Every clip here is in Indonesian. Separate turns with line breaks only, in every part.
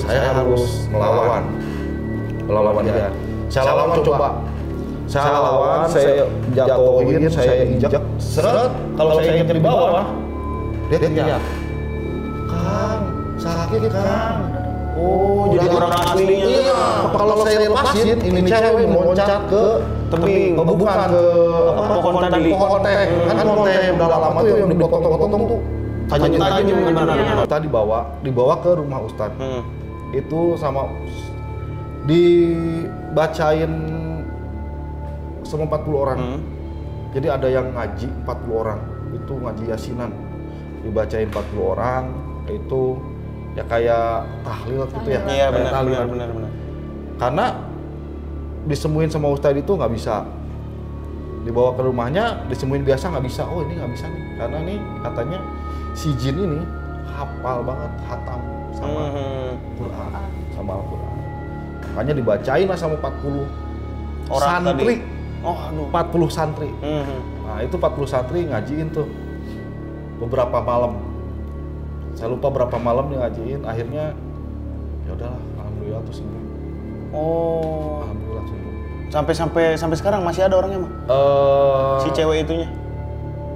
Saya harus melawan dia. Saya lawan coba. Saya lawan, saya jatuhin, saya injak, seret. Kalau saya injak di bawah, dia teriak, "Kang, sakit Kang."
Oh, jadi orang aslinya.
Iya, kalau saya lepasin, ini cewek loncat ke tebing, bukan ke
pohon tadi.
Pohon teh, kan pohon teh udah lama tuh yang dipotong-potong tuh. Tajam-tajam benar. Kita dibawa ke rumah Ustadz. Itu sama dibacain sama 40 orang. Jadi ada yang ngaji 40 orang. Itu ngaji yasinan. Dibacain 40 orang, itu ya kayak tahlil gitu ya.
Iya,
benar. Karena disemuin sama Ustadz itu nggak bisa. Dibawa ke rumahnya, disemuin biasa nggak bisa. Oh, ini nggak bisa nih. Karena nih katanya si jin ini hafal banget hatam sama Quran, sama Al-Quran. Makanya dibacain lah sama 40
orang
santri.
Tadi. Oh, aduh.
40 santri. Nah, itu 40 santri ngajiin tuh beberapa malam. Saya lupa berapa malam dia ngajiin. Akhirnya ya udahlah, alhamdulillah tuh sembuh.
Oh.
Alhamdulillah sembuh.
Sampai sekarang masih ada orangnya, Mang? Si cewek itunya?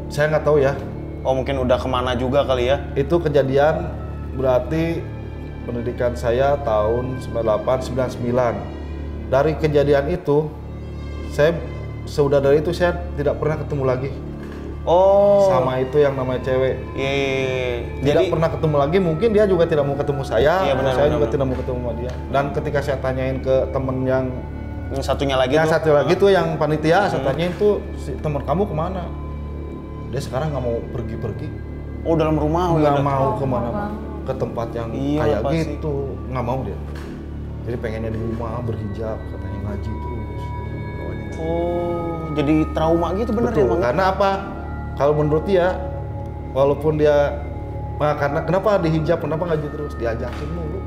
Saya nggak tahu ya.
Oh, mungkin udah kemana juga kali ya?
Itu kejadian berarti pendidikan saya tahun 98, 99. Dari kejadian itu, dari itu saya tidak pernah ketemu lagi.
Oh.
Sama itu yang namanya cewek.
Iya.
Tidak pernah ketemu lagi, mungkin dia juga tidak mau ketemu saya.
Iya, benar,
saya
benar,
juga tidak mau ketemu sama dia. Dan ketika saya tanyain ke temen yang
satunya lagi
satu lagi tuh yang panitia, saya tanyain tuh, si teman kamu kemana? Dia sekarang nggak mau pergi-pergi.
Oh, dalam rumah
nggak mau kemana, ke tempat yang kayak
pasti.
gitu, nggak mau dia. Jadi pengennya di rumah berhijab, katanya ngaji terus.
Oh, jadi trauma gitu bener ya, Bang?
Karena apa? Kalau menurut dia, walaupun dia, karena kenapa dihijab, kenapa ngaji terus? Diajakin mulu.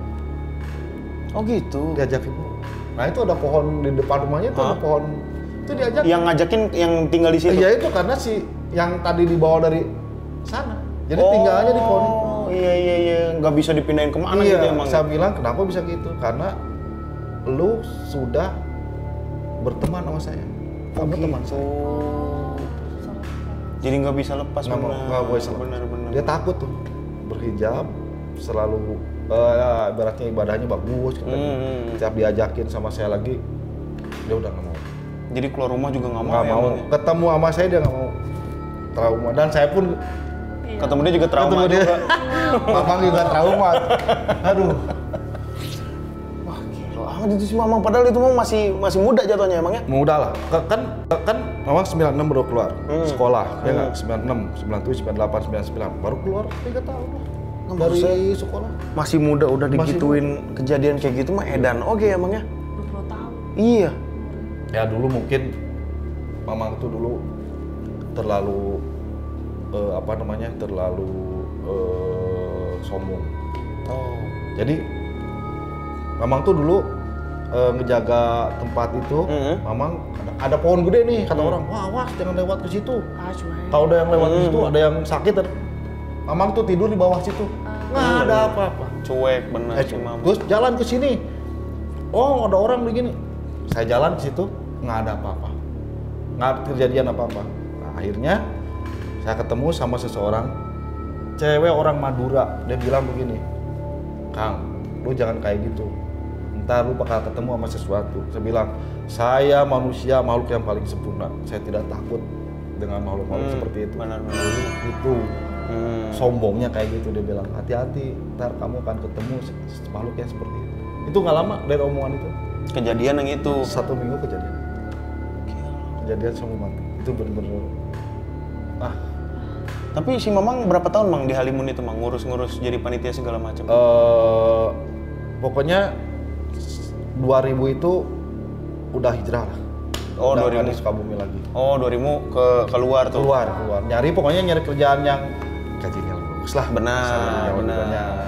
Oh gitu?
Diajakin mulu. Nah itu ada pohon di depan rumahnya, itu ada pohon, itu diajakin.
Yang ngajakin yang tinggal di situ?
Iya itu karena yang tadi dibawa dari sana. Jadi tinggalnya di pohon itu.
Oh iya, nggak bisa dipindahin kemana
gitu
emang?
Saya bilang kenapa bisa gitu? Karena lu sudah berteman sama saya. Kamu teman saya.
Jadi nggak bisa lepas.
Nggak bisa lepas.
Benar.
Dia takut tuh berhijab, selalu ibaratnya ibadahnya bagus. Setiap diajakin sama saya lagi, dia udah nggak mau.
Jadi keluar rumah juga nggak mau.
Nggak mau. Ketemu sama saya dia nggak mau. Trauma. Dan saya pun
ketemu dia juga trauma.
Mamang juga trauma. Aduh.
Wah gila amat itu si Mamang. Padahal itu Mamang masih muda jatuhnya emangnya?
Muda lah. Kan Mamang 96 baru keluar sekolah. Ya nggak? 96, 97, 98, 99. Baru keluar 3 tahun lah. Dari sekolah.
Masih muda udah digituin kejadian kayak gitu mah edan. Oke emangnya?
20 tahun.
Iya.
Ya dulu mungkin Mamang tuh dulu terlalu sombong.
Oh.
Jadi Mamang tuh dulu ngejaga tempat itu. Mamang ada pohon gede nih, kata orang, wah awas jangan lewat ke situ. Kalau ada yang lewat ke situ, ada yang sakit. Mamang tuh tidur di bawah situ. Nggak ada apa-apa.
Cuek bener sih Mamang.
Terus jalan ke sini. Oh ada orang begini. Saya jalan ke situ, nggak ada apa-apa. Nggak kejadian apa-apa. Nah, akhirnya saya ketemu sama seseorang, cewek orang Madura. Dia bilang begini, Kang, lu jangan kayak gitu. Ntar lu bakal ketemu sama sesuatu. Saya bilang, saya manusia, makhluk yang paling sempurna. Saya tidak takut dengan makhluk-makhluk seperti itu.
Benar.
Itu sombongnya kayak gitu. Dia bilang, hati-hati, ntar kamu akan ketemu makhluk yang seperti itu. Itu nggak lama dari omongan itu.
Kejadian yang itu?
1 minggu kejadian. Kejadian semua mati. Itu bener-bener.
Tapi si Mamang berapa tahun Mang di Halimun itu Mang? Ngurus jadi panitia segala macam?
Pokoknya 2000 itu udah hijrah lah.
Oh,
udah
2000
di Sukabumi lagi.
Oh, 2000 keluar tuh.
Keluar. Pokoknya nyari kerjaan yang gajinya bagus lah.
Benar.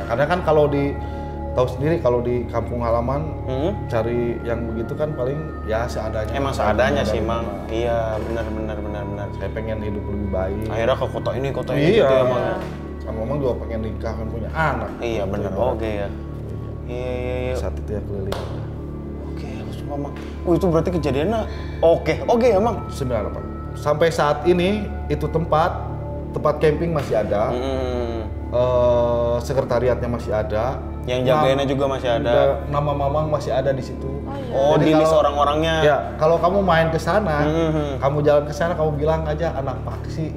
Karena kan kalau tahu sendiri kalau di kampung halaman cari yang begitu kan paling ya seadanya.
Emang seadanya sih Mang. Iya, benar.
Saya pengen hidup lebih baik.
Akhirnya ke kota ini gitu ya Mang.
Kan Mamang juga pengen nikah kan punya anak.
Iya benar. Oke ya. Iya.
Saat itu ya keliling.
Oke, halus Mamang. Itu berarti kejadiannya oke ya, Mang?
98. Sampai saat ini itu tempat camping masih ada. Sekretariatnya masih ada.
Yang jagainnya juga masih ada.
Nama Mamang masih ada di situ.
Oh, di list orang-orangnya.
Ya, kalau kamu main ke sana, kamu jalan ke sana, kamu bilang aja anak Paksi.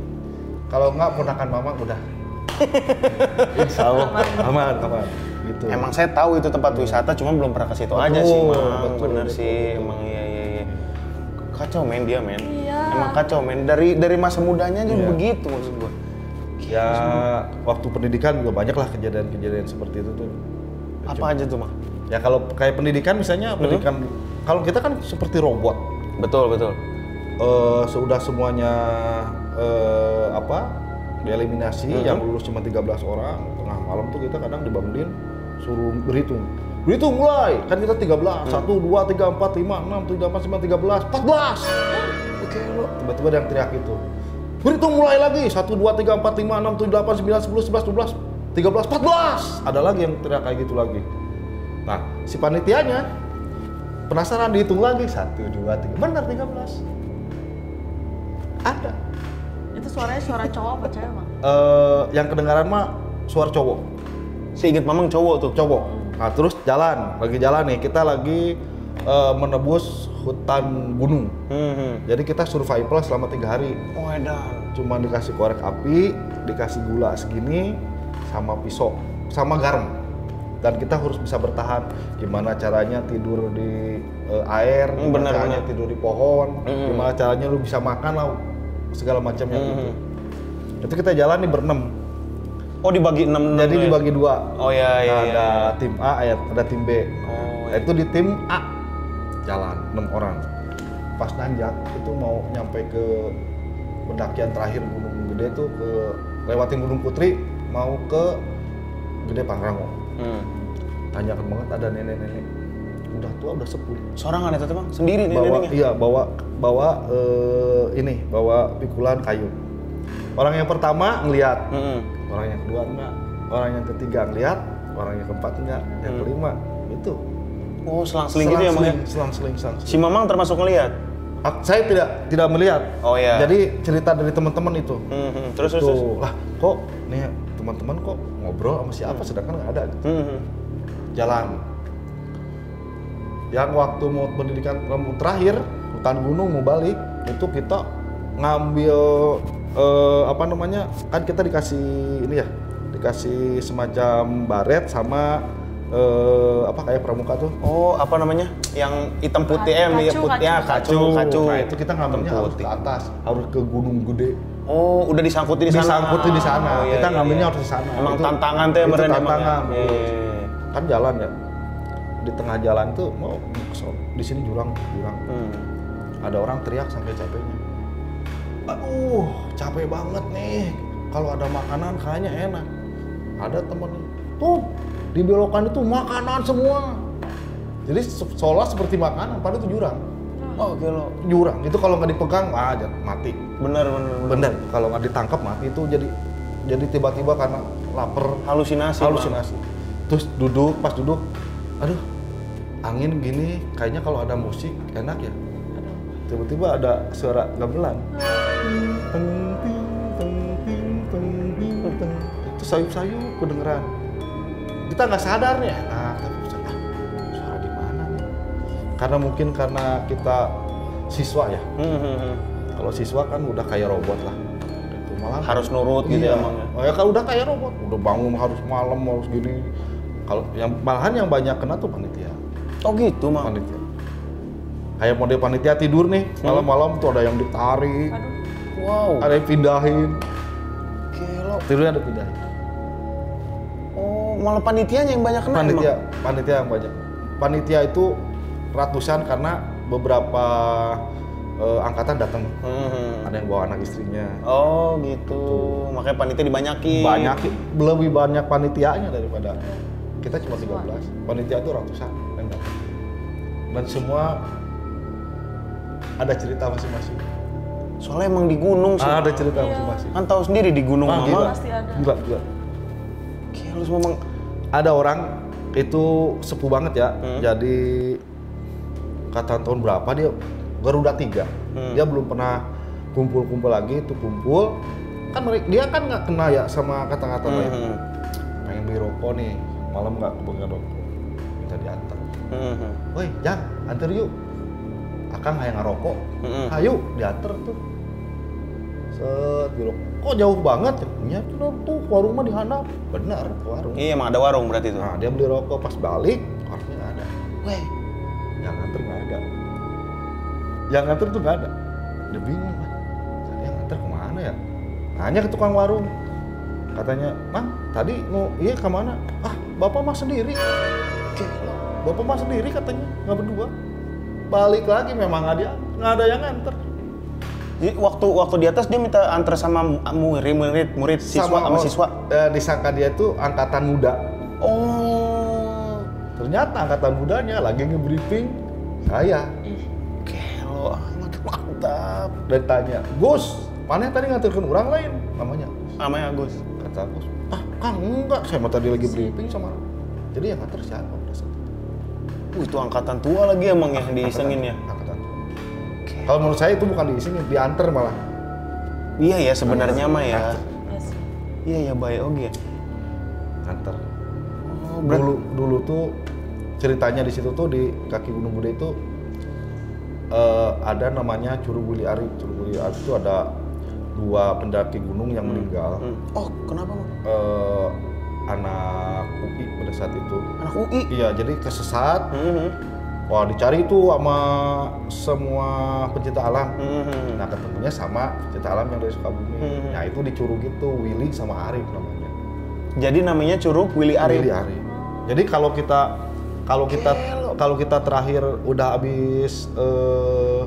Kalau enggak ponakan Mamang udah. Insya Allah aman. Gitu.
Emang saya tahu itu tempat wisata, cuma belum pernah ke situ aja sih, Mang. Bener
betul.
sih, emang iya. Kacau men dia, men.
Iya.
Emang kacau men. Dari masa mudanya aja begitu maksud gua.
Ya, waktu pendidikan juga banyak lah kejadian-kejadian seperti itu tuh.
Apa aja tuh, Mang?
Ya kalau kayak pendidikan misalnya, pendidikan kalau kita kan seperti robot.
Betul.
Sudah semuanya dieliminasi, yang lulus cuma 13 orang. Tengah malam tuh kita kadang dibangunin suruh berhitung mulai, kan kita 13, 1, 2, 3, 4, 5, 6, 7, 8, 9, 13, 14. Oke lo, tiba-tiba ada yang teriak itu. Berhitung mulai lagi, 1, 2, 3, 4, 5, 6, 7, 8, 9, 10, 11, 12, 13, 14. Ada lagi yang teriak kayak gitu lagi. Nah, si panitianya penasaran dihitung lagi, 1, 2, 3, benar 13. Ada.
Itu suaranya suara cowok apa cewek, Mang?
Yang kedengaran mah suara cowok.
Seinget Mamang cowok tuh.
Cowok. Nah, terus lagi jalan nih, kita lagi menebus hutan gunung. Jadi kita survival selama 3 hari.
Oh, edan.
Cuma dikasih korek api, dikasih gula segini, sama pisau, sama garam. Dan kita harus bisa bertahan. Gimana caranya tidur di air, gimana caranya tidur di pohon, gimana caranya lu bisa makan lah, segala macamnya gitu. Itu kita jalan nih berenam.
Oh, dibagi 6.
Jadi dibagi 2.
Oh iya.
Ada tim A, ada tim B.
Oh.
Itu di tim A jalan 6 orang. Pas nanjak itu mau nyampe ke pendakian terakhir Gunung Gede tuh, ke lewatin Gunung Putri mau ke Gede Pangrango. Tanyakan banget, ada nenek-nenek udah tua, udah sepuh.
Sorangan itu, Bang? Sendiri
neneknya? Iya, bawa pikulan kayu. Orang yang pertama ngelihat, orang yang kedua enggak, orang yang ketiga ngelihat, orang yang keempat enggak, yang kelima itu.
Oh, selang-seling gitu ya, Mang?
Selang-seling.
Si Mamang termasuk ngelihat?
Saya tidak melihat.
Oh iya.
Jadi cerita dari teman-teman itu.
Terus.
Lah, kok nih teman-teman kok ngobrol sama siapa sedangkan nggak ada gitu. Jalan. Yang waktu mau pendidikan terakhir, hutan gunung mau balik, itu kita ngambil kan kita dikasih ini ya, dikasih semacam baret sama kayak pramuka tuh.
Oh, apa namanya? Yang hitam putih kacu.
Nah, itu kita ngambilnya harus ke atas, harus ke Gunung Gede.
Oh, udah disangkutin di sana.
Disangkutin di sana.
Oh, iya,
kita ngambilnya
iya.
harus di sana.
Emang
itu,
tantangan tuh ya,
itu
beneran
tantangan.
emang ya? Iya.
Kan jalan ya. Di tengah jalan tuh mau di sini jurang. Ada orang teriak sampai capeknya. Aduh, capek banget nih. Kalau ada makanan kayaknya enak. Ada temen tuh di belokan itu makanan semua. Jadi seolah seperti makanan, padahal itu jurang.
Oh, gelo.
Jurang itu kalau nggak dipegang mati.
Bener.
Kalau nggak ditangkap mati itu jadi tiba-tiba karena lapar.
Halusinasi.
Terus pas duduk, aduh angin gini, kayaknya kalau ada musik enak ya. Tiba-tiba ada suara gamelan. Itu sayup-sayup kedengeran. Kita nggak sadar nih, suara di mana nih? Karena kita siswa ya. Kalau siswa kan udah kayak robot lah. Itu malah
harus nurut gitu ya, Mang.
Oh ya kalau udah kayak robot, udah bangun harus malam harus gini. Kalau malahan yang banyak kena tuh panitia.
Oh gitu, Mang.
Panitia. Kayak model panitia tidur nih, malam-malam tuh ada yang ditarik.
Wow.
Ada yang pindahin.
Gelo.
Tidurnya ada pindahin.
Oh, malah panitianya yang banyak kena
Panitia yang banyak. Panitia itu ratusan karena beberapa angkatan datang. Ada yang bawa anak istrinya.
Oh gitu. Makanya panitia dibanyakin.
Lebih banyak panitianya daripada kita cuma 13. Panitia itu ratusan yang datang. Dan semua ada cerita masing-masing.
Soalnya emang di gunung sih.
Ada cerita masing-masing.
Kan tahu sendiri di gunung, Mama.
Gila.
Pasti ada.
Gila.
Gila, memang
Ada orang Itu sepuh banget ya. Jadi kata tahun berapa dia Garuda 3. Dia belum pernah kumpul-kumpul lagi, itu kumpul. Kan dia kan nggak kena ya sama kata-kata lain. Pengen beli rokok nih, malam nggak kebagian rokok. Minta diantar. Woi, Jang, antar yuk. Akang hayang ngerokok. Ayo, diantar tuh. Set, beli rokok. Kok jauh banget ya? Tuh warung mah di handap. Benar, warung.
Iya, emang ada warung berarti tuh.
Nah, dia beli rokok, pas balik, orangnya nggak ada. Weh, yang nganter nggak ada. Yang nganter tuh nggak ada. Dia bingung, tadi yang nganter kemana ya? Nanya ke tukang warung. Katanya, Mang, tadi mau iya kemana? Ah, bapak mah sendiri. Bapak mah sendiri katanya, nggak berdua. Balik lagi memang nggak ada yang nganter.
Jadi waktu di atas dia minta antar sama murid siswa sama siswa.
Disangka dia tuh angkatan muda.
Oh,
Ternyata angkatan mudanya lagi nge-briefing saya.
gelo amat mantap.
Dan tanya, Gus, mana yang tadi nganterkan orang lain? Namanya
Agus.
kata Gus, ah Kang enggak, saya mah tadi lagi briefing sama. Jadi yang nganter siapa?
Itu angkatan tua lagi emang yang diisengin ya.
Angkatan tua. Kalau menurut saya itu bukan diisengin, diantar malah.
Iya ya sebenarnya mah ya.
Iya sih.
Iya ya baik oke.
Nganter.
Oh,
Dulu tuh ceritanya di situ tuh di kaki Gunung Bude itu ada namanya Curug Willy Arif. Curug Willy Arif itu ada 2 pendaki gunung yang meninggal.
Oh kenapa Bang?
Anak UI pada saat itu.
Anak UI?
Iya, jadi kesesat. Wah, dicari tuh sama semua pencinta alam. Nah, ketemunya sama pencinta alam yang dari Sukabumi. Nah, itu di Curug itu, Willy sama Arif namanya.
Jadi namanya Curug Willy Arif.
Willy Arif. Jadi kalau kita terakhir udah habis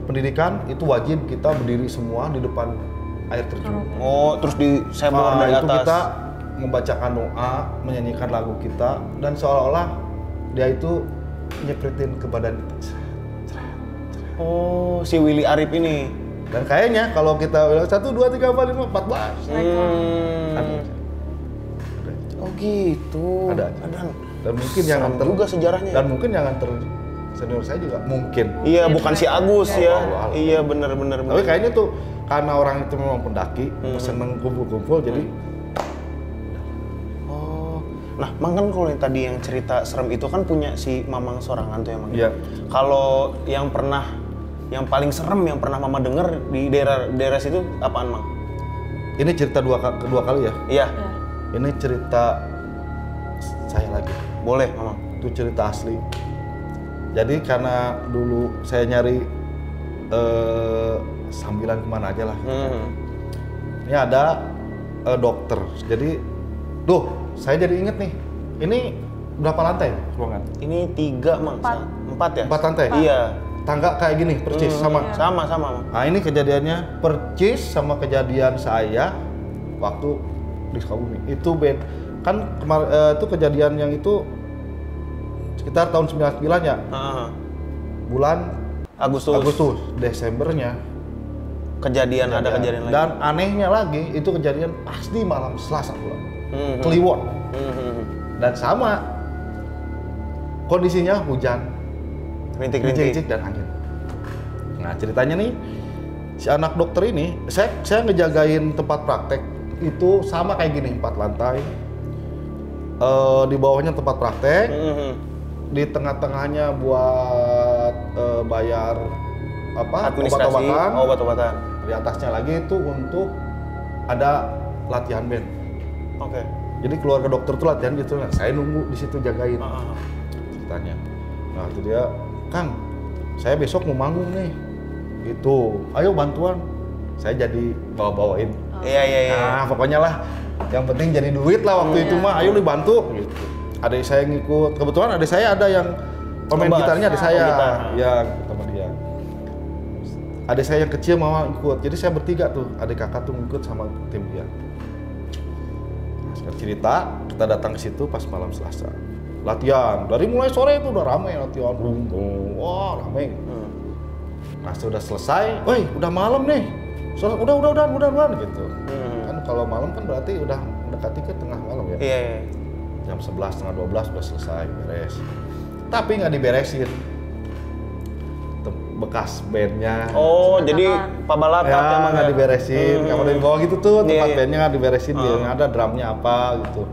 pendidikan, itu wajib kita berdiri semua di depan air terjun.
Oh, terus disembor dari
itu
atas.
kita membacakan doa, menyanyikan lagu kita, dan seolah-olah dia itu nyepritin ke badan kita.
Oh, si Willy Arif ini.
Dan kayaknya kalau kita bilang 1, 2, 3, 4, 5, 14. Ada.
Oh gitu.
Ada. Dan mungkin yang nganter
juga sejarahnya.
Dan mungkin yang nganter senior saya juga mungkin.
Iya, bukan si Agus ya.
Allah.
Iya, benar.
Tapi kayaknya tuh karena orang itu memang pendaki, seneng kumpul-kumpul, jadi
Nah, Mang kan kalau yang tadi yang cerita serem itu kan punya si Mamang Sorangan tuh ya, Mang.
Iya.
Kalau yang paling serem yang pernah Mama denger di daerah situ apaan, Mang?
ini cerita kedua kali ya.
Iya.
Ini cerita saya lagi.
Boleh, Mamang.
Itu cerita asli. Jadi karena dulu saya nyari sambilan kemana aja lah. Ini ada dokter. Jadi, saya jadi inget nih. Ini berapa lantai ruangan?
Ini 3, Mang. 4 ya?
4 lantai?
Iya.
Tangga kayak gini, percis sama.
Sama, Mang.
Nah ini kejadiannya percis sama kejadian saya waktu di Sukabumi. Itu kan itu kejadian yang itu sekitar tahun 99 ya. Bulan Agustus, Desembernya.
Kejadian lagi.
Dan anehnya lagi itu kejadian pas di malam Selasa pula. Kliwon. Dan sama kondisinya hujan, rintik-rintik dan angin. Nah ceritanya nih, si anak dokter ini, saya ngejagain tempat praktek itu sama kayak gini, 4 lantai. Di bawahnya tempat praktek, di tengah-tengahnya buat bayar
administrasi, obat-obatan.
Di atasnya lagi itu untuk ada latihan band.
Oke.
Jadi keluarga dokter tuh latihan gitu, nah, saya nunggu di situ jagain. Ceritanya. Nah itu dia, Kang, saya besok mau manggung nih. Gitu. Ayo bantuan. Saya jadi bawa-bawain.
Iya.
Nah pokoknya lah, yang penting jadi duit lah waktu itu mah. Ayo dibantu. Gitu. Adik saya ngikut. Kebetulan adik saya ada yang pemain gitarnya adik saya. Ya sama dia. Adik saya yang kecil mau ikut. Jadi saya bertiga tuh, adik kakak tuh ngikut sama tim dia. Cerita, kita datang ke situ pas malam Selasa. Latihan, dari mulai sore itu udah ramai latihan. Wah, ramai. Nah, sudah selesai, woi, udah malam nih. Udah gitu. Kan kalau malam kan berarti udah mendekati ke tengah malam ya.
Iya.
jam 11, setengah 12 udah selesai, beres. Tapi nggak diberesin. Bekas bandnya.
Oh, jadi pabalatak
Ya,
emang
nggak diberesin, nggak boleh dibawa gitu tuh, tempat
Iya.
bandnya nggak diberesin, yang ada drumnya apa gitu.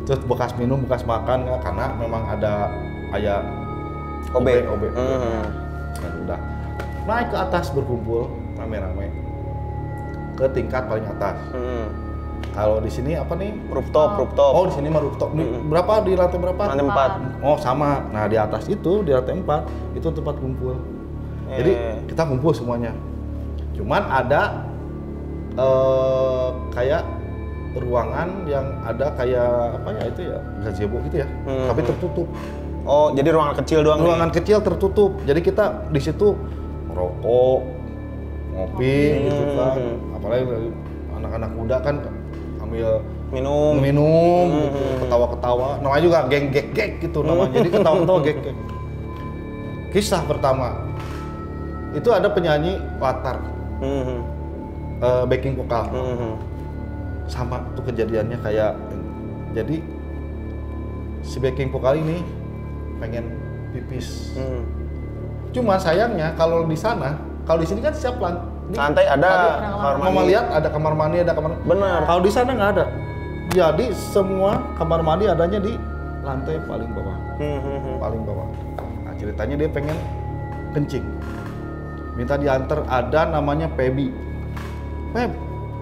Terus bekas minum, bekas makan, nggak, karena memang ada kayak
OB.
OB. Nah, udah naik ke atas berkumpul rame-rame ke tingkat paling atas. Kalau di sini apa nih?
Rooftop.
Oh, di sini mah rooftop. Berapa di lantai berapa?
Lantai 4.
Oh, sama. Nah, di atas itu di lantai 4 itu tempat kumpul. Jadi kita kumpul semuanya. Cuman ada kayak ruangan yang ada kayak apa ya itu ya, gazebo gitu ya. Tapi tertutup.
Oh, jadi ruangan kecil doang.
Ruangan kecil tertutup. Jadi kita di situ ngerokok, ngopi gitu kan. Apalagi anak-anak muda kan ambil
minum.
gitu, ketawa-ketawa. Namanya juga geng gek gitu namanya. Jadi ketawa-ketawa gek. Kisah pertama itu ada penyanyi latar backing vokal. Sama tuh kejadiannya kayak, jadi si backing vokal ini pengen pipis. Cuma sayangnya kalau di sana, kalau di sini kan siap
Lantai ada kamar mandi.
Mama lihat ada kamar mandi, ada kamar.
Benar.
Kalau di sana nggak ada. Jadi semua kamar mandi adanya di lantai paling bawah. Paling bawah. Nah, ceritanya dia pengen kencing. Minta diantar, ada namanya Pebi. Peb,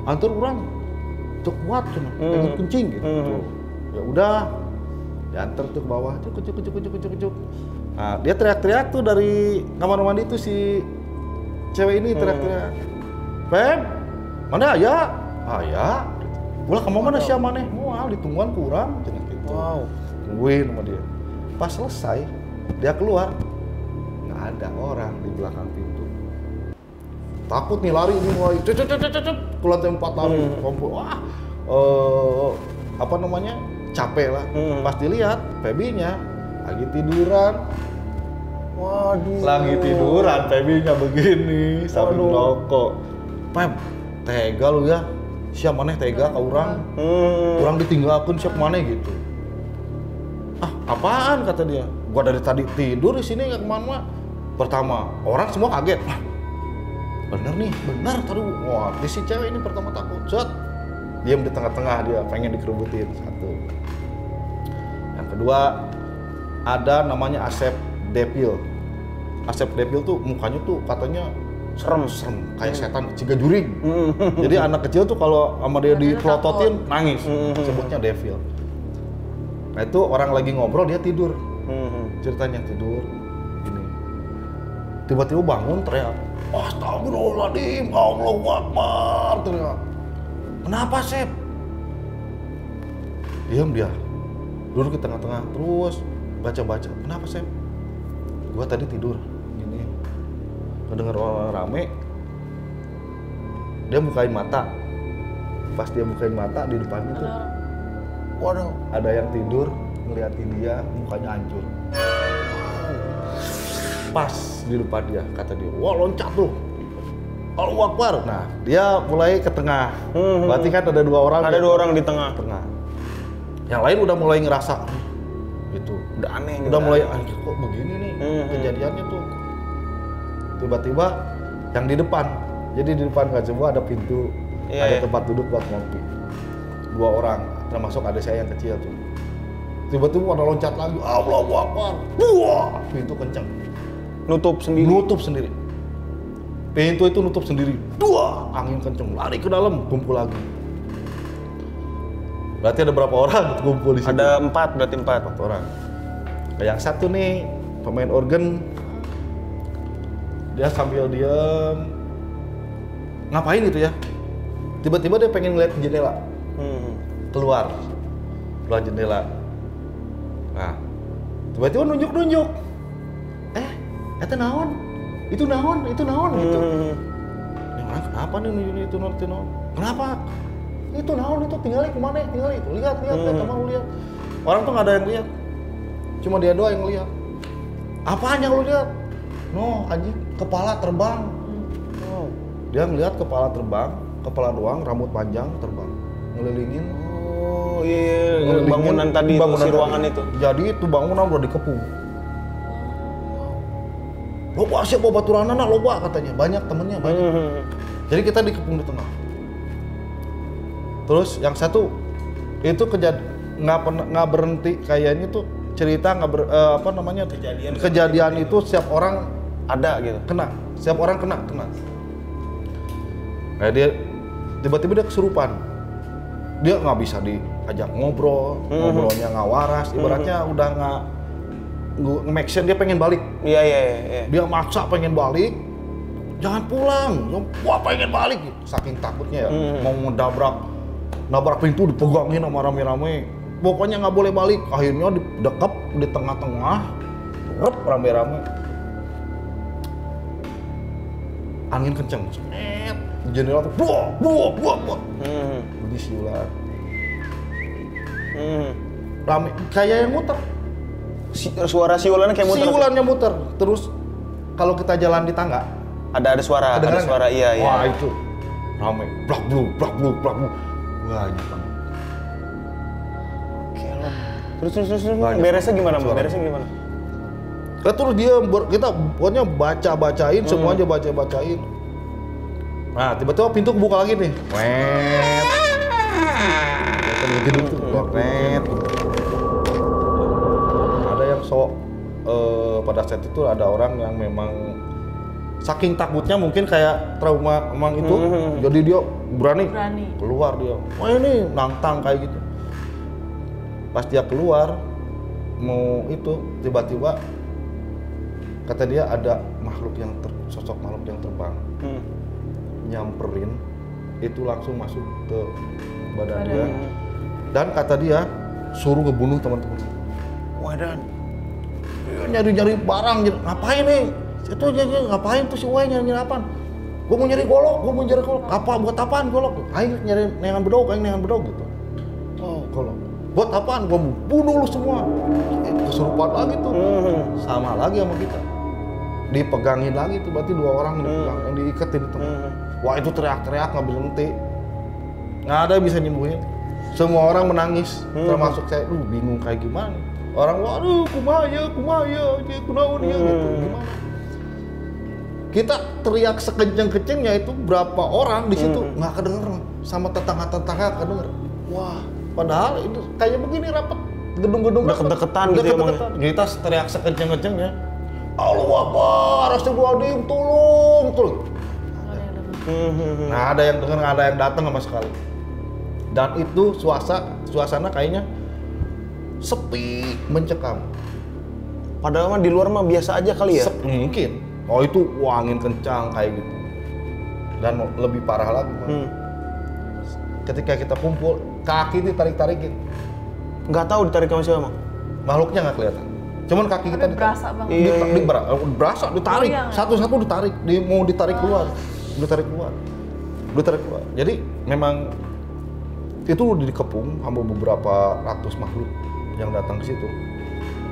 antar orang. Tuh kuat cuma pengen kencing gitu. Ya udah, diantar tuh ke bawah. Cuk. Nah, dia teriak-teriak tuh dari kamar mandi tuh si cewek ini teriak-teriak. Peb, mana ya? Ayah. Ulah kamu mana sih maneh? Mual ditungguan kurang cenah gitu.
Wow.
Tungguin sama dia. Pas selesai, dia keluar. Nggak ada orang di belakang pintu. Takut nih lari ini mulai ke lantai 4 lari. Wah, apa namanya? Capek lah. Pas dilihat, Pebinya lagi tiduran.
Waduh.
Lagi tiduran, Pebinya begini sambil rokok. Peb, tega lu ya. Siap maneh tega ke orang. Orang ditinggalkan siap maneh gitu. Ah, apaan kata dia? Gua dari tadi tidur di sini nggak kemana-mana. Pertama, orang semua kaget. Wah, bener nih, bener tadi. Wah, si cewek ini pertama takut. Set, diam di tengah-tengah dia, pengen dikerubutin satu. Yang kedua, ada namanya Asep Depil. Asep Depil tuh mukanya tuh katanya serem kayak setan, ciga juring. Jadi anak kecil tuh kalau sama dia dipelototin nangis. Sebutnya Devil. Nah itu orang lagi ngobrol dia tidur. Ceritanya tidur gini. Tiba-tiba bangun teriak, "Astagfirullahaladzim, Allahu Akbar!" teriak. Kenapa, Sep? Diam dia. Duduk di tengah-tengah terus baca-baca. Kenapa, Sep? Gua tadi tidur gini. Kedengar orang rame. Dia bukain mata. Pas dia bukain mata di depan itu, waduh, ada yang tidur ngeliatin dia, mukanya hancur. Pas di depan dia, kata dia, wah loncat tuh. Allahu Akbar. Nah, dia mulai ke tengah. Berarti kan ada dua orang.
Ada dua orang di tengah.
Yang lain udah mulai ngerasa gitu.
Udah aneh.
Udah mulai anjir kok begini nih kejadiannya tuh. Tiba-tiba yang di depan. Jadi di depan gazebo ada pintu, ada tempat duduk buat ngopi. Dua orang, termasuk adik saya yang kecil tuh. Tiba-tiba pada loncat lagi, Allahu Akbar. Wah, pintu kenceng.
Nutup sendiri.
Pintu itu nutup sendiri. Dua, angin kenceng, lari ke dalam, kumpul lagi. Berarti ada berapa orang kumpul di situ?
Ada 4, berarti 4
orang. Yang satu nih, pemain organ, dia sambil diam, ngapain gitu ya? Tiba-tiba dia pengen ngeliat jendela, keluar jendela. Nah, tiba-tiba nunjuk-nunjuk. Itu naon? Itu naon gitu. Ini orang kenapa nih nunjuk itu naon? Kenapa? Itu naon itu tinggal kemana? Tinggal itu. Lihat, kamu lihat. Orang tuh nggak ada yang lihat. Cuma dia doang yang lihat. Apaan yang lu lihat? No, anjing, kepala terbang. Dia ngelihat kepala terbang, kepala doang, rambut panjang terbang, ngelilingin.
Oh iya, bangunan tadi itu, si ruangan itu.
Jadi itu bangunan udah dikepung. Loba siapa baturanana loba katanya, banyak temennya banyak. Jadi kita dikepung di tengah. Terus yang satu itu nggak berhenti kayaknya tuh cerita kejadian itu setiap orang
Ada gitu.
kena, setiap orang kena. Nah dia tiba-tiba dia kesurupan, dia nggak bisa diajak ngobrol, ngobrolnya nggak waras, ibaratnya udah nggak nge-action, dia pengen balik.
Iya.
Dia maksa pengen balik, jangan pulang, wah pengen balik, saking takutnya ya, mau nabrak pintu dipegangin sama rame-rame, pokoknya nggak boleh balik. Akhirnya didekap di tengah-tengah, rame-rame, angin kenceng, jendela tuh buak, bunyi siulan, rame, kayak yang muter.
Suara siulannya kayak muter.
Siulannya muter. Terus kalau kita jalan di tangga,
ada suara, iya.
Wah itu rame, blak bluk. Banyak banget.
Terus
Banyak.
beresnya gimana, Mbak?
Suara.
Beresnya gimana?
Terus kita pokoknya bacain semuanya bacain. Nah tiba-tiba pintu kebuka lagi nih. Wet. Gitu tuh, wet. Ada yang pada saat itu ada orang yang memang saking takutnya mungkin kayak trauma emang itu, jadi dia berani keluar dia. Wah ini nantang kayak gitu. Pas dia keluar mau itu tiba-tiba kata dia ada sosok makhluk yang terbang, nyamperin, itu langsung masuk ke badan dia, dan kata dia suruh ngebunuh teman-teman.
Wadan.
Nyari-nyari barang, ngapain nih? Itu ngapain tuh si Wei nyari apaan? Gue mau nyari golok. Apa buat apaan golok? Ayo nyari nengan bedog gitu. Oh golok. Buat apaan? Gue mau bunuh lu semua. Kesurupan lagi tuh. Sama lagi sama kita. Dipegangin lagi tuh, berarti 2 orang yang diiketin tuh. Wah itu teriak-teriak nggak berhenti. Nggak ada yang bisa nyembuhin. Semua orang menangis, termasuk saya. Bingung kayak gimana? Orang waduh kumaya, kunaon ya gitu. Gimana? Kita teriak sekenceng-kencengnya itu berapa orang di situ nggak kedengeran, sama tetangga kedenger. Wah, padahal itu kayak begini rapat gedung-gedung
deket-deketan gitu ya, Bang.
Kita teriak sekenceng-kencengnya. Allahu Akbar, Astagfirullahaladzim, tolong. Nah ada yang denger, nggak ada yang datang sama sekali. Dan itu suasana kayaknya sepi, mencekam.
Padahal mah di luar mah biasa aja kali ya?
Mungkin. Oh itu angin kencang kayak gitu. Dan lebih parah lagi. Ketika kita kumpul, kaki ditarik-tarikin.
Nggak tahu ditarik sama siapa, Bang?
Makhluknya nggak kelihatan. Cuman kaki kita
berasa banget.
Berasa, ditarik. Satu-satu ditarik, mau ditarik keluar. Ditarik keluar. Jadi memang itu dikepung sama beberapa ratus makhluk yang datang ke situ.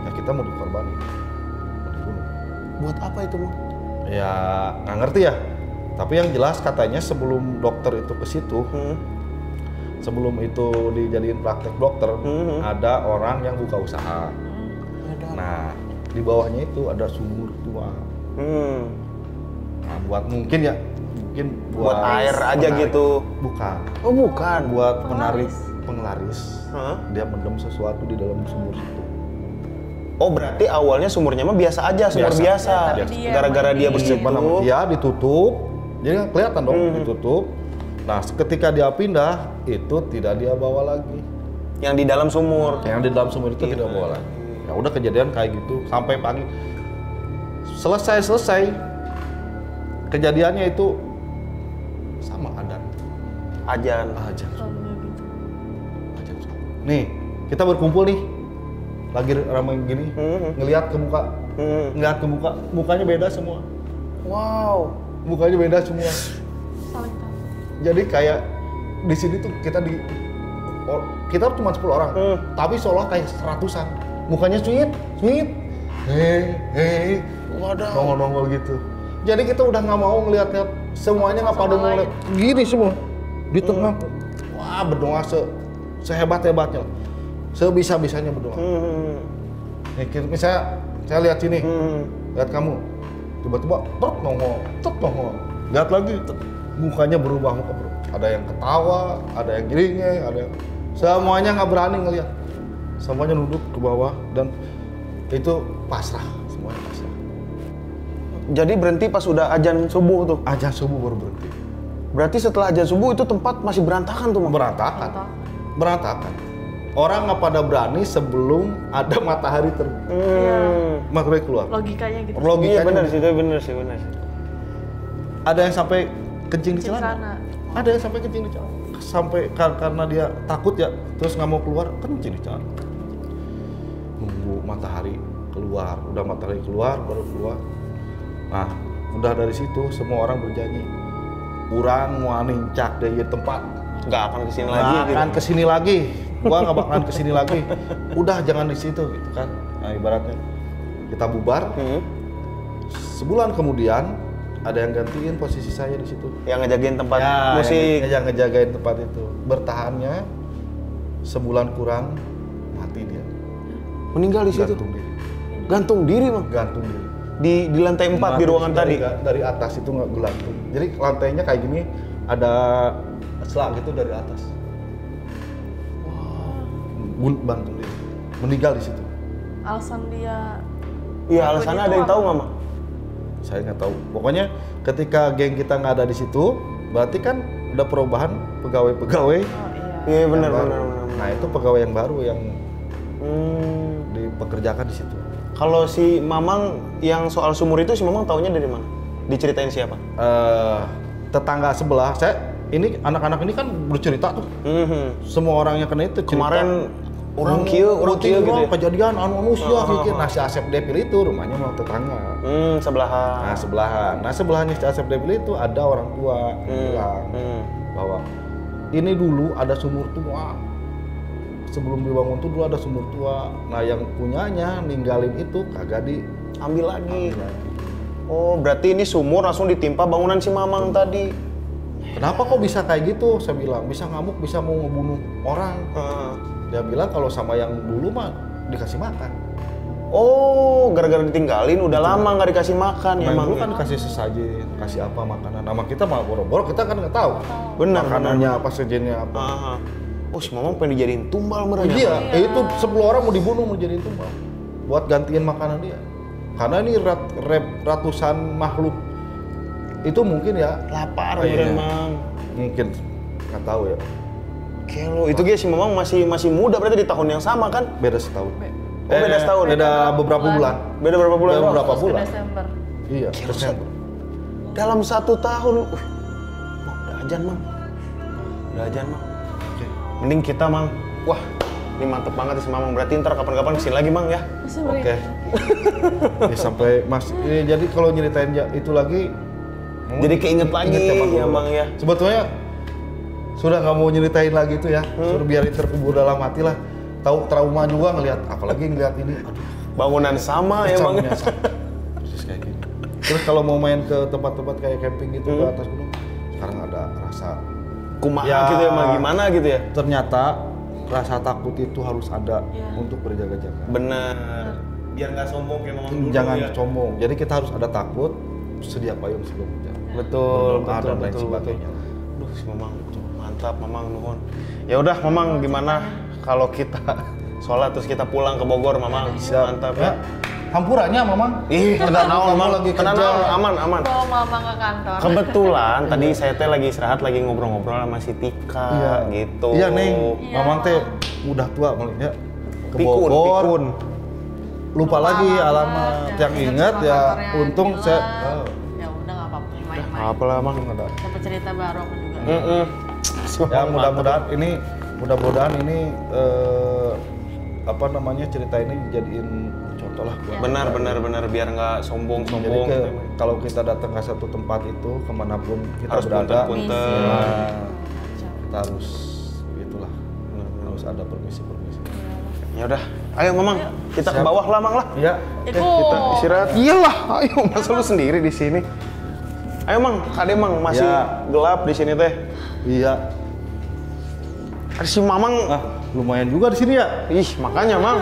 Ya kita mau dikorbanin, mau dibunuh.
Buat apa itu, Bang?
Ya nggak ngerti ya. Tapi yang jelas katanya sebelum dokter itu ke situ, sebelum itu dijadiin praktek dokter, ada orang yang buka usaha. Nah di bawahnya itu ada sumur tua. Nah buat mungkin buat
air aja gitu.
Bukan.
Oh bukan.
Buat penglaris. Dia mendem sesuatu di dalam sumur itu.
Oh berarti awalnya sumurnya mah biasa aja, sumur biasa. Gara-gara dia bersimpan sama
dia ditutup, jadi kelihatan dong ditutup. Nah ketika dia pindah itu tidak dia bawa lagi.
Yang di dalam sumur.
Yang di dalam sumur itu tidak bawa lagi. Ya udah kejadian kayak gitu sampai pagi. Selesai kejadiannya itu sama ajan. Nih kita berkumpul nih. Lagi ramai gini, ngelihat ke muka, mukanya beda semua.
Wow,
mukanya beda semua. Jadi kayak di sini tuh kita cuma 10 orang, tapi seolah kayak 100-an. Mukanya sweet, nongol gitu. Jadi kita udah nggak mau ngeliat semuanya, nggak pada mau ngeliat gini semua di tengah. Wah berdoa sehebat-hebatnya, sebisa-bisanya berdoa. Misalnya saya lihat sini, lihat kamu, tiba-tiba nongol, lihat lagi, mukanya berubah, ada yang ketawa, ada yang ngiringnya, ada yang semuanya nggak berani ngelihat, semuanya nunduk ke bawah dan itu pasrah, semuanya pasrah.
Jadi berhenti pas udah azan subuh tuh.
Azan subuh baru berhenti.
Berarti setelah azan subuh itu tempat masih berantakan tuh, Mang?
Berantakan. Orang nggak pada berani sebelum ada matahari matahari keluar.
Logikanya gitu.
Iya benar sih, benar sih.
Ada yang sampai kencing di
Kencing
celana.
celana.
Ada yang sampai kencing di celana. Sampai karena dia takut ya, terus nggak mau keluar, kencing di celana. Nunggu matahari keluar, udah matahari keluar baru keluar. Nah, udah dari situ semua orang berjanji, urang mau nincak dari tempat,
Nggak akan kesini
nggak
lagi.
akan kesini lagi, gua nggak bakalan kesini lagi. Udah jangan di situ gitu kan. Nah ibaratnya kita bubar. Sebulan kemudian ada yang gantiin posisi saya di situ.
Yang ngejagain tempat
Ya,
musik.
yang ngejagain tempat itu. Bertahannya sebulan kurang mati dia.
Meninggal di situ.
Gantung diri.
Gantung diri, Mang.
Gantung diri.
Di lantai 4 di ruangan tadi.
Dari atas itu nggak gelantung. Jadi lantainya kayak gini, ada selak gitu dari atas. Wow. Bantung diri. Meninggal di situ.
Alasan dia.
Iya, alasannya ada yang tahu nggak, Mang?
Saya nggak tahu. Pokoknya ketika geng kita nggak ada di situ, berarti kan ada perubahan pegawai-pegawai.
Oh iya.
Iya,
yang
benar.
baru. Nah itu pegawai yang baru yang dipekerjakan di situ.
Kalau si Mamang yang soal sumur itu si Mamang taunya dari mana? Diceritain siapa?
Tetangga sebelah saya, ini anak-anak ini kan bercerita tuh. Semua orang yang kena itu cerita.
Kemarin orang kieu gitu ya?
Kejadian anu sia gitu. Nah si Asep Depil itu rumahnya mau tetangga.
Sebelahan.
Nah sebelahan. Nah sebelahnya si Asep Depil itu ada orang tua yang bilang bahwa ini dulu ada sumur tua. Sebelum dibangun tuh dulu ada sumur tua. Nah yang punyanya ninggalin itu kagak
Ambil lagi. Oh berarti ini sumur langsung ditimpa bangunan si Mamang tadi.
Kenapa kok bisa kayak gitu? Saya bilang bisa ngamuk, bisa mau ngebunuh orang. Dia bilang kalau sama yang dulu mah dikasih makan.
Oh gara-gara ditinggalin udah lama nggak dikasih makan ya
Emang
Mang.
dulu kan kasih sesajen, kasih apa makanan. Nama kita mah boro-boro kita kan nggak tahu.
Benar.
Makanannya apa, sejennya apa.
Oh si Mamang pengen dijadiin tumbal merenya.
Iya, itu 10 orang mau dibunuh mau jadi tumbal buat gantiin makanan dia. Karena ini ratusan makhluk itu mungkin ya
Lapar
iya.
Mang.
Mungkin nggak tahu ya.
Kelo itu dia si Mamang masih muda berarti di tahun yang sama kan?
Beda setahun.
Beda setahun.
Beda beberapa bulan.
Beda berapa bulan?
Beda beberapa
Terus ke
bulan.
Desember.
Iya, Desember.
Dalam 1 tahun. Mang, udah ajan Mang. Udah ajan Mang. Mending kita Mang. Wah, ini mantep banget si Mamang. Berarti ntar kapan-kapan kesini lagi Mang ya.
Oke. Ya, sampai Mas, jadi kalau nyeritain itu lagi,
Jadi keinget lagi
zaman
ya
dulu.
Mang ya.
Sebetulnya sudah nggak mau nyeritain lagi itu ya, suruh biarin terkubur dalam hati lah. Tahu trauma juga ngelihat, apalagi ngelihat ini, aduh,
Bangunan sama ya Mang.
kecamnya sama. Persis kayak gini. Terus kalau mau main ke tempat-tempat kayak camping gitu ke atas gunung, sekarang ada rasa
Kumaha
Ya.
gitu ya Mang, gimana gitu ya.
ternyata rasa takut itu harus ada untuk berjaga-jaga.
Bener. Biar nggak sombong kayak Mamang dulu
Jangan
ya.
sombong. Jadi kita harus ada takut, sedia payung sebelum hujan.
Betul,
Berdoa dan lain
betul.
sebagainya.
Duh, si Mamang mantap Mamang nuhun. Ya udah Mamang gimana kalau kita sholat terus kita pulang ke Bogor Mamang. Mantap ya.
Hampurannya, Mamang.
Ih, tenang Mamang
lagi
tenang
kerja.
aman.
Bawa mama ke kantor.
Kebetulan tadi saya teh lagi istirahat lagi ngobrol-ngobrol sama si Tika gitu.
Iya, Neng.
Iya.
Mamang teh udah tua ya. Ke
Pikun.
Bogor. Lupa lagi alamat. Yang ingat
sama
ya
kantornya
untung
bilang.
saya
Ya udah nggak apa-apa main-main.
Apalah Mang.
ada.
Dapat cerita baru aku juga.
Ya mudah-mudahan ini apa namanya cerita ini dijadiin contoh lah buat
Benar biar nggak
Jadi
sombong-sombong.
kalau kita datang ke satu tempat itu kemanapun kita
Harus
berada,
punten-punten.
nah, kita harus itulah harus ada permisi.
Ya udah, ayo Mamang, kita ke
Siap.
bawah lah Mang lah.
Iya.
Ikut.
Kita istirahat. Iyalah, ayo masa lu sendiri di sini. Ayo Mang, Kade Mang masih
Ya.
gelap di sini teh.
Iya.
Ada si Mamang.
Ah, lumayan juga di sini ya.
Ih, makanya Mang.